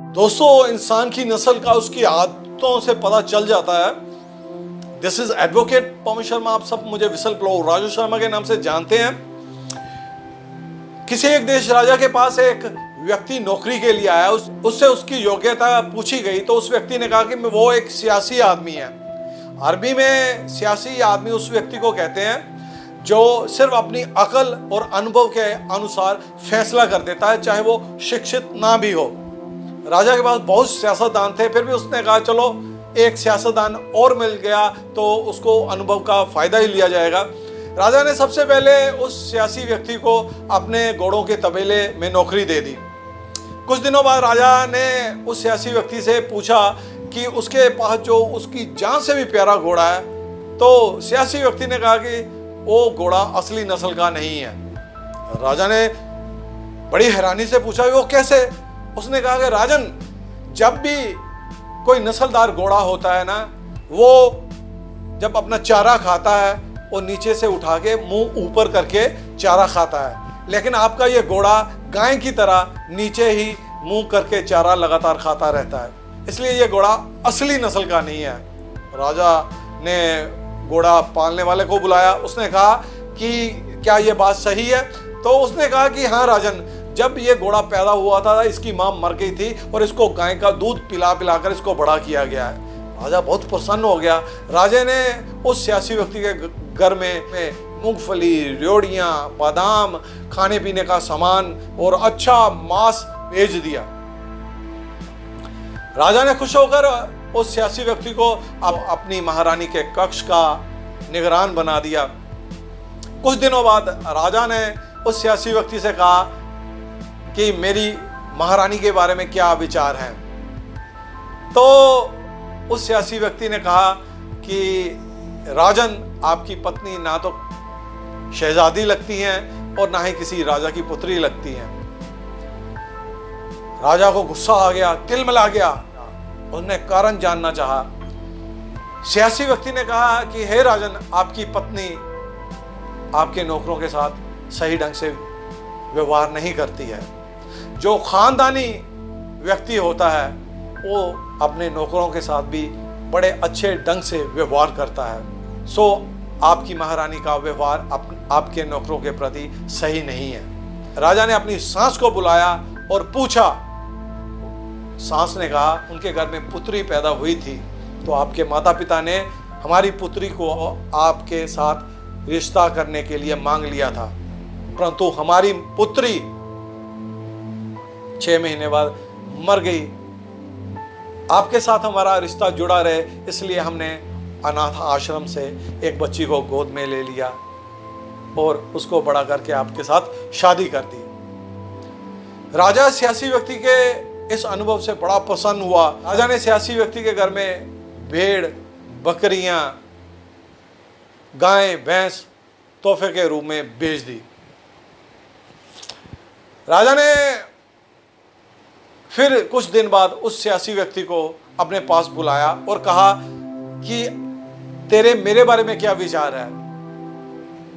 दोस्तों, इंसान की नस्ल का उसकी आदतों से पता चल जाता है। This is advocate Pawan Sharma. आप सब मुझे विसल ब्लोअर राजू शर्मा के नाम से जानते हैं। किसी एक देश राजा के पास एक व्यक्ति नौकरी के लिए आया। उससे उसकी योग्यता पूछी गई तो उस व्यक्ति ने कहा कि वो एक सियासी आदमी है। अरबी में सियासी आदमी उस व्यक्ति को कहते हैं जो सिर्फ अपनी अकल और अनुभव के अनुसार फैसला कर देता है, चाहे वो शिक्षित ना भी हो। राजा के पास बहुत सियासतदान थे, फिर भी उसने कहा चलो एक सियासतदान और मिल गया तो उसको अनुभव का फायदा ही लिया जाएगा। राजा ने सबसे पहले उस सियासी व्यक्ति को अपने घोड़ों के तबेले में नौकरी दे दी। कुछ दिनों बाद राजा ने उस सियासी व्यक्ति से पूछा कि उसके पास जो उसकी जान से भी प्यारा घोड़ा है, तो सियासी व्यक्ति ने कहा कि वो घोड़ा असली नस्ल का नहीं है। राजा ने बड़ी हैरानी से पूछा वो कैसे? उसने कहा कि राजन, जब भी कोई नस्लदार घोड़ा होता है ना, वो जब अपना चारा खाता है वो नीचे से उठा के मुंह ऊपर करके चारा खाता है, लेकिन आपका ये घोड़ा गाय की तरह नीचे ही मुंह करके चारा लगातार खाता रहता है, इसलिए ये घोड़ा असली नस्ल का नहीं है। राजा ने घोड़ा पालने वाले को बुलाया। उसने कहा कि क्या ये बात सही है? तो उसने कहा कि हाँ राजन, जब ये घोड़ा पैदा हुआ था इसकी मां मर गई थी और इसको गाय का दूध पिला पिलाकर इसको बड़ा किया गया है। राजा बहुत प्रसन्न हो गया। राजा ने उस सियासी व्यक्ति के घर में मूंगफली, रेवड़ियां, बादाम, खाने पीने का सामान और अच्छा मांस भेज दिया। राजा ने खुश होकर उस सियासी व्यक्ति को अब अपनी महारानी के कक्ष का निगरान बना दिया। कुछ दिनों बाद राजा ने उस सियासी व्यक्ति से कहा कि मेरी महारानी के बारे में क्या विचार हैं? तो उस सियासी व्यक्ति ने कहा कि राजन, आपकी पत्नी ना तो शहजादी लगती हैं और ना ही किसी राजा की पुत्री लगती हैं। राजा को गुस्सा आ गया, तिलमिला गया। उसने कारण जानना चाहा। सियासी व्यक्ति ने कहा कि हे राजन, आपकी पत्नी आपके नौकरों के साथ सही ढंग से व्यवहार नहीं करती है। जो खानदानी व्यक्ति होता है वो अपने नौकरों के साथ भी बड़े अच्छे ढंग से व्यवहार करता है। सो आपकी महारानी का व्यवहार आपके नौकरों के प्रति सही नहीं है। राजा ने अपनी सास को बुलाया और पूछा। सास ने कहा उनके घर में पुत्री पैदा हुई थी तो आपके माता पिता ने हमारी पुत्री को आपके साथ रिश्ता करने के लिए मांग लिया था, परंतु हमारी पुत्री 6 महीने बाद मर गई। आपके साथ हमारा रिश्ता जुड़ा रहे इसलिए हमने अनाथ आश्रम से एक बच्ची को गोद में ले लिया और उसको बड़ा करके आपके साथ शादी कर दी। राजा सियासी व्यक्ति के इस अनुभव से बड़ा प्रसन्न हुआ। राजा ने सियासी व्यक्ति के घर में भेड़, बकरियां, गाय, भैंस तोहफे के रूप में बेच दी। राजा ने फिर कुछ दिन बाद उस सियासी व्यक्ति को अपने पास बुलाया और कहा कि तेरे मेरे बारे में क्या विचार है?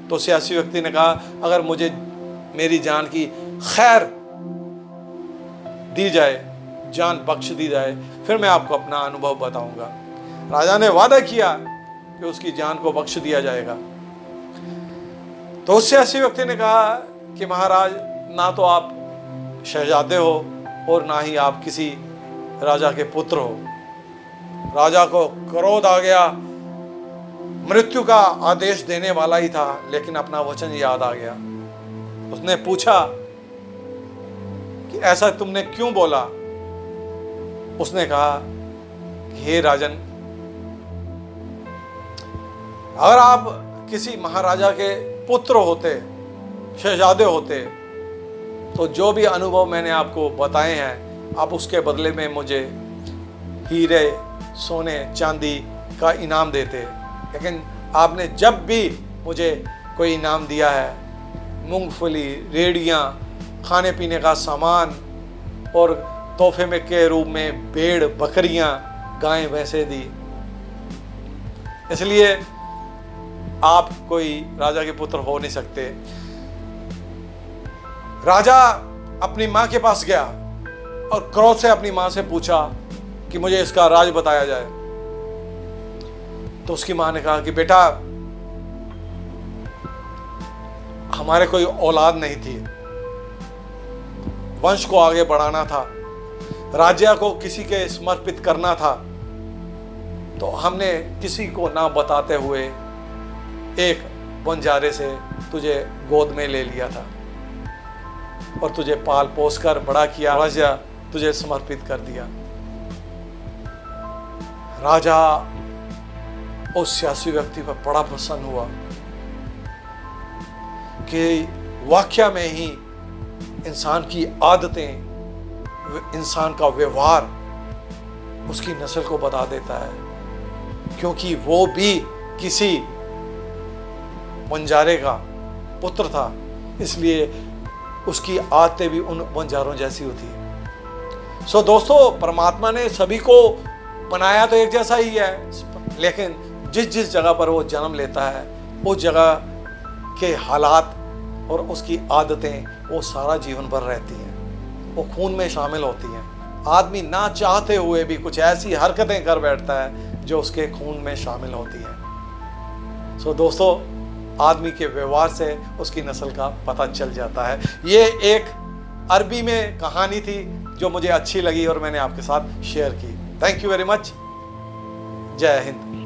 तो सियासी व्यक्ति ने कहा अगर मुझे मेरी जान की खैर दी जाए, जान बख्श दी जाए, फिर मैं आपको अपना अनुभव बताऊंगा। राजा ने वादा किया कि उसकी जान को बख्श दिया जाएगा। तो उस सियासी व्यक्ति ने कहा कि महाराज, ना तो आप शहजादे हो और ना ही आप किसी राजा के पुत्र हो। राजा को क्रोध आ गया। मृत्यु का आदेश देने वाला ही था, लेकिन अपना वचन याद आ गया। उसने पूछा कि ऐसा तुमने क्यों बोला? उसने कहा कि हे राजन, अगर आप किसी महाराजा के पुत्र होते, शहजादे होते, तो जो भी अनुभव मैंने आपको बताए हैं आप उसके बदले में मुझे हीरे, सोने, चांदी का इनाम देते। लेकिन आपने जब भी मुझे कोई इनाम दिया है, मूंगफली, रेड़ियाँ, खाने पीने का सामान और तोहफे में के रूप में भेड़, बकरियां, गायें, भैंसें दी। इसलिए आप कोई राजा के पुत्र हो नहीं सकते। राजा अपनी मां के पास गया और क्रोध से अपनी माँ से पूछा कि मुझे इसका राज बताया जाए। तो उसकी माँ ने कहा कि बेटा, हमारे कोई औलाद नहीं थी, वंश को आगे बढ़ाना था, राज्य को किसी के समर्पित करना था, तो हमने किसी को ना बताते हुए एक बंजारे से तुझे गोद में ले लिया था और तुझे पाल पोस कर बड़ा किया, राज्य तुझे समर्पित कर दिया। राजा उस सियासी व्यक्ति पर बड़ा प्रसन्न हुआ कि वाकया में ही इंसान की आदतें, इंसान का व्यवहार उसकी नस्ल को बता देता है, क्योंकि वो भी किसी बंजारे का पुत्र था, इसलिए उसकी आदतें भी उन बंजारों जैसी होती है। सो दोस्तों, परमात्मा ने सभी को बनाया तो एक जैसा ही है, लेकिन जिस जिस जगह पर वो जन्म लेता है उस जगह के हालात और उसकी आदतें वो सारा जीवन भर रहती हैं, वो खून में शामिल होती हैं। आदमी ना चाहते हुए भी कुछ ऐसी हरकतें कर बैठता है जो उसके खून में शामिल होती हैं। सो दोस्तों, आदमी के व्यवहार से उसकी नस्ल का पता चल जाता है। ये एक अरबी में कहानी थी जो मुझे अच्छी लगी और मैंने आपके साथ शेयर की। Thank you very much. जय हिंद।